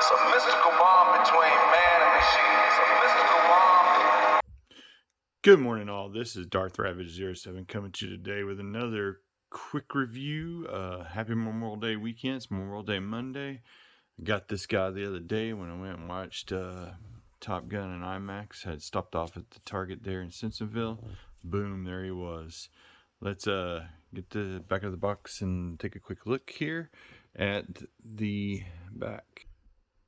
It's a mystical bond between man and machine. It's a mystical bond. Good morning, all. This is Darth Ravage07 coming to you today with another quick review. Happy Memorial Day weekend. It's Memorial Day Monday. I got this guy the other day when I went and watched Top Gun and IMAX. I had stopped off at the Target there in Simpsonville. Boom, there he was. Let's get the back of the box and take a quick look here at the back.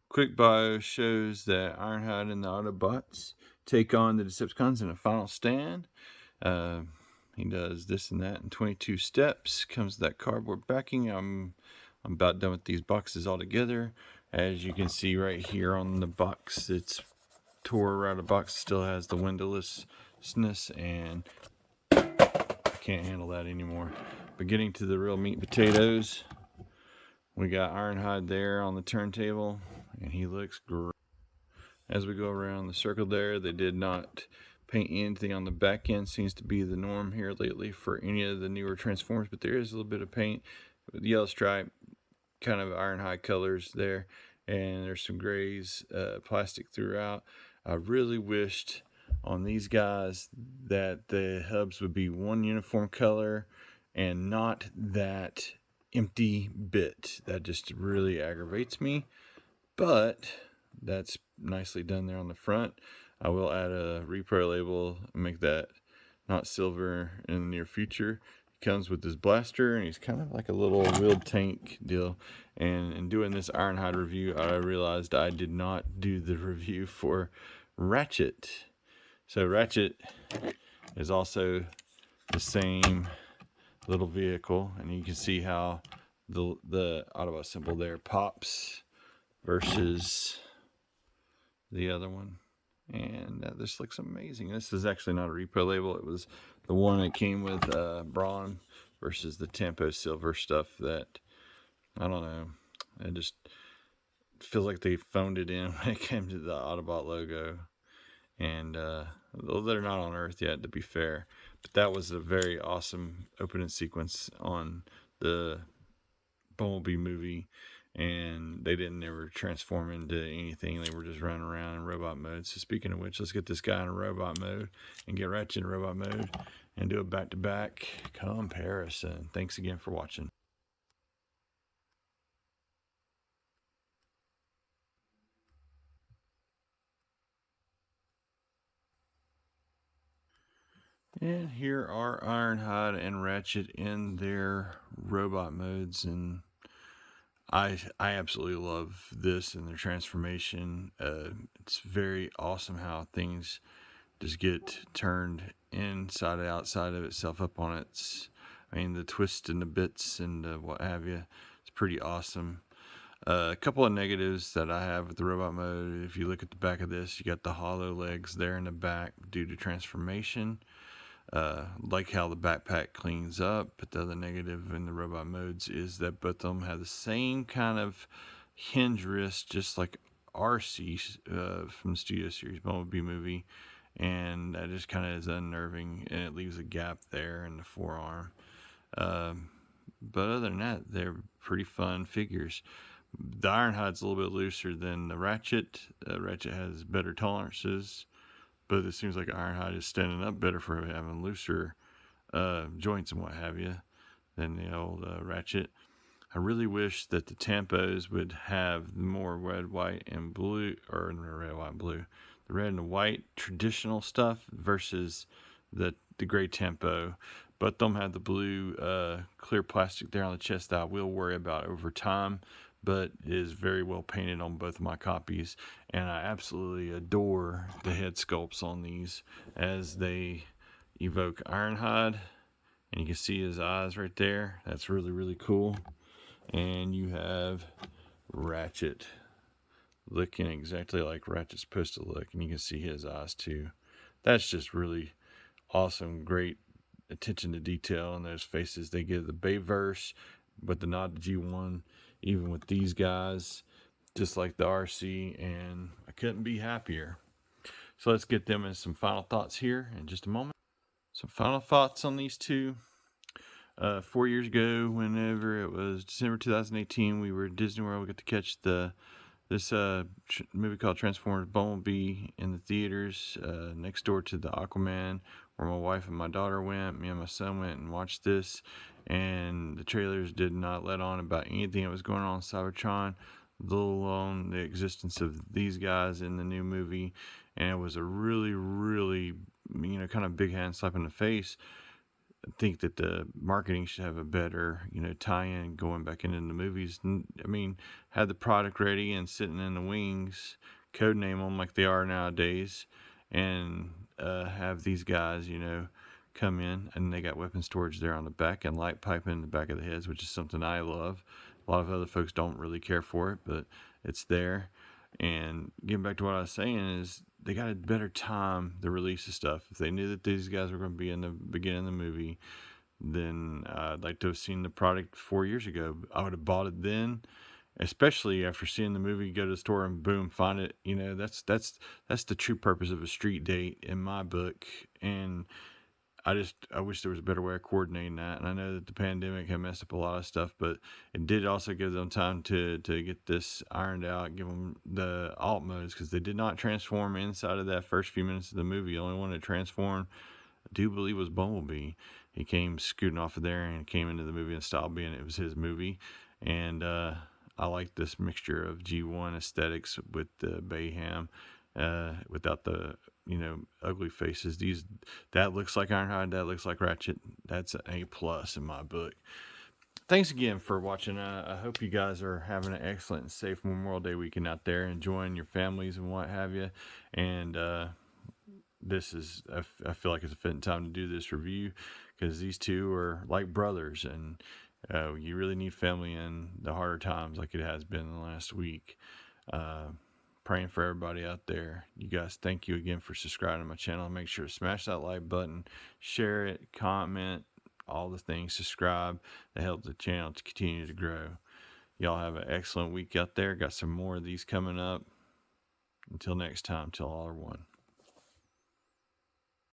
Quick bio shows that Ironhide and the Autobots take on the Decepticons in a final stand. He does this and that in 22 steps. Comes with that cardboard backing. I'm about done with these boxes altogether. As you can see right here on the box, it's tore around the box. Still has the windowlessness, and I can't handle that anymore. But getting to the real meat and potatoes, we got Ironhide there on the turntable, and he looks great. As we go around the circle there, they did not paint anything on the back end. Seems to be the norm here lately for any of the newer Transformers, but there is a little bit of paint with yellow stripe, kind of Ironhide colors there, and there's some grays, plastic throughout. I really wished on these guys that the hubs would be one uniform color and not that empty bit. That just really aggravates me, but that's nicely done there on the front. I will add a repro label and make that not silver in the near future. He comes with his blaster, and he's kind of like a little wheeled tank deal. And in doing this Ironhide review, I realized I did not do the review for Ratchet. So Ratchet is also the same little vehicle, and you can see how the Autobot symbol there pops versus the other one, and this looks amazing. This is actually not a repo label. It was the one that came with Brawn versus the Tempo Silver stuff that, I don't know, it just feels like they phoned it in when it came to the Autobot logo. And they're not on Earth yet, to be fair, but that was a very awesome opening sequence on the Bumblebee movie, and they didn't ever transform into anything. They were just running around in robot mode. So speaking of which, let's get this guy in a robot mode and get Ratchet in robot mode and do a back-to-back comparison. Thanks again for watching. And here are Ironhide and Ratchet in their robot modes, and I absolutely love this and their transformation. It's very awesome how things just get turned inside and outside of itself up on its, the twists and the bits and what have you. It's pretty awesome. A couple of negatives that I have with the robot mode. If you look at the back of this, you got the hollow legs there in the back due to transformation. Like how the backpack cleans up, but the other negative in the robot modes is that both of them have the same kind of hinge wrist, just like RC from the Studio Series Bumblebee Movie, and that just kind of is unnerving, and it leaves a gap there in the forearm. But other than that, they're pretty fun figures. The Ironhide's a little bit looser than the Ratchet. Ratchet has better tolerances, but it seems like Ironhide is standing up better for having looser joints and what have you than the old Ratchet. I really wish that the Tampos would have more red, white, and blue, or red, white, and blue. The red and white traditional stuff versus the gray Tempo. But them have the blue clear plastic there on the chest that I will worry about over time, but is very well painted on both of my copies, and I absolutely adore the head sculpts on these as they evoke Ironhide, and you can see his eyes right there. That's really, really cool. And you have Ratchet looking exactly like Ratchet's supposed to look, and you can see his eyes too. That's just really awesome, great attention to detail in those faces. They give the Bayverse, but the nod to G1, even with these guys, just like the RC, and I couldn't be happier. So let's get them in some final thoughts here in just a moment. Some final thoughts on these two. 4 years ago, whenever it was December 2018, we were at Disney World. We got to catch the this movie called Transformers Bumblebee in the theaters next door to the Aquaman, where my wife and my daughter went. Me and my son went and watched this, and the trailers did not let on about anything that was going on in Cybertron, let alone the existence of these guys in the new movie. And it was a really, really, kind of big hand slap in the face. I think that the marketing should have a better, tie-in going back into the movies. I mean, had the product ready and sitting in the wings, codename them like they are nowadays, and have these guys, come in, and they got weapon storage there on the back and light pipe in the back of the heads, which is something I love. A lot of other folks don't really care for it, but it's there. And getting back to what I was saying is they got a better time the release of stuff. If they knew that these guys were going to be in the beginning of the movie, then I'd like to have seen the product 4 years ago. I would have bought it then, especially after seeing the movie. Go to the store and boom, find it. That's the true purpose of a street date in my book. And I wish there was a better way of coordinating that. And I know that the pandemic had messed up a lot of stuff, but it did also give them time to get this ironed out, give them the alt modes, because they did not transform inside of that first few minutes of the movie. The only one that transformed, I do believe, was Bumblebee. He came scooting off of there and came into the movie and stopped being it was his movie. And I like this mixture of G1 aesthetics with the Bayham, without the ugly faces. That looks like Ironhide, that looks like Ratchet. That's an A+ in my book. Thanks again for watching. I hope you guys are having an excellent and safe Memorial Day weekend out there, enjoying your families and what have you. And this is, I feel like it's a fitting time to do this review, because these two are like brothers, and you really need family in the harder times like it has been in the last week. Praying for everybody out there. You guys, thank you again for subscribing to my channel. Make sure to smash that like button, share it, comment, all the things. Subscribe to help the channel to continue to grow. Y'all have an excellent week out there. Got some more of these coming up. Until next time, till all are one.